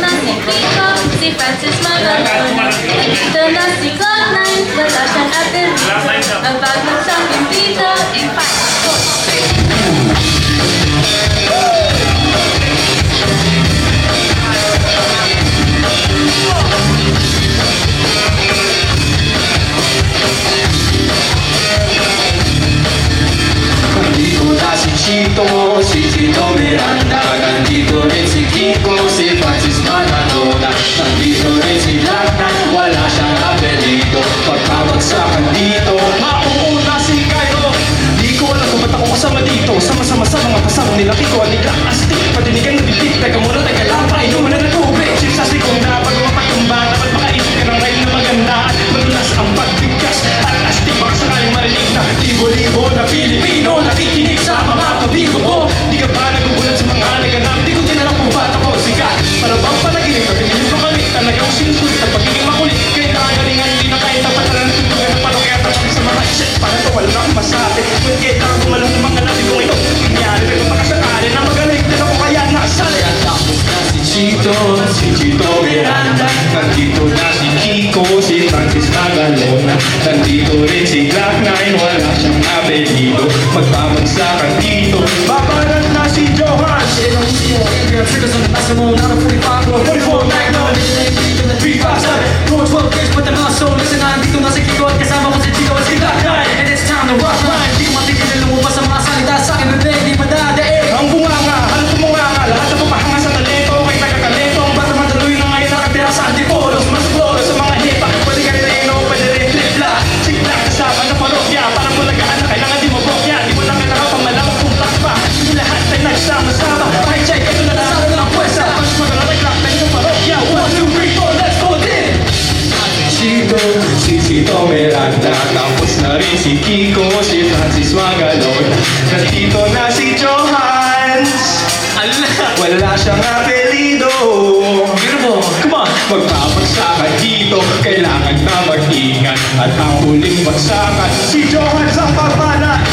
na si Kiko, si Francis Magalona. Nandito na si Cloud9, wala siyang apelido. Ang bagong champion dito, in 5, 4, 3, si Chito Miranda, nandito rin si Kiko, si Francis Magalona. Nandito rin si Cloud9, wala siyang apelido. Pagpapagsakan dito, mauuna si Cairo. Di ko alam kung ba't ako kasama dito. Sama-sama sa mga kasama nila Kiko, Anika, Asti. Patinigan na bibig, teka muna, teka lang, painuman na ng tubig. Sa segunda, pag mapatumba, dapat makaisip ka ng rhyme na maganda. At madulas ang pagbigkas, at astig baka sakaling marinig na libo-libo na Pilipino nakikinig sa mga kabigo ko. Di ka ba nagugulat sa mga naganap? Di ko tinalang kung ba't ako sikat. Para bang panaginip, pagkinin ko kami, talagang sinusulit ang pagiging makulit. Kailangan galingan, hindi na kahit tapat na natutugan ng palokya. Tapos sa mga shit, para to wala akong masabi. Kung kailangan gumalang ng mga natin kung ito nangyari, pero makasakali na magaling din ako kaya nakasali. At tapos na si Chito Miranda, nandito na si Kiko, si Francis Magalona. Nandito rin si Cloud9, wala siyang apelido. Magpapagsakan dito, babaran na si Johan. Sinong siya, Adrian Triggers on the maximum, not a 45 or 44 Magnum. In the 357, go 12 years, but I'm not so listen. Nandito na si Kiko at kasama ko si Chico at si Cloud9. And it's time to rock line. Di ko matigil na lumabas ang mga salita sa akin, bebe, di madadaig. Ang bunganga, halos bumunganga, lahat na pumahanga sa talento. Kay taga-talento, ang bata madaluy na ngayon nakatira sa antipolos. Mas floro sa mga hipa, pwede ka rin reno, pwede rin flip-la. Sigla, kasama ng parokya, parang bulagaan na kailangan di mo bokya. Di mo lang kailangan pang malaman kung plak pa. Hindi lahat ay nagsama-sama. Ay, check, ito na lang sa ng pwesa. Mas magalang klak na yung parokya. 1, 2, 3, 4, let's go din! Si Chito Miranda, tapos na rin si Kiko, si Francis Magalona. Nandito na si Johan, wala siyang apelido. Come on! Magpapagsakan dito, kailangan na mag-ingat. At ang huling bagsakan, si Johan sa papala.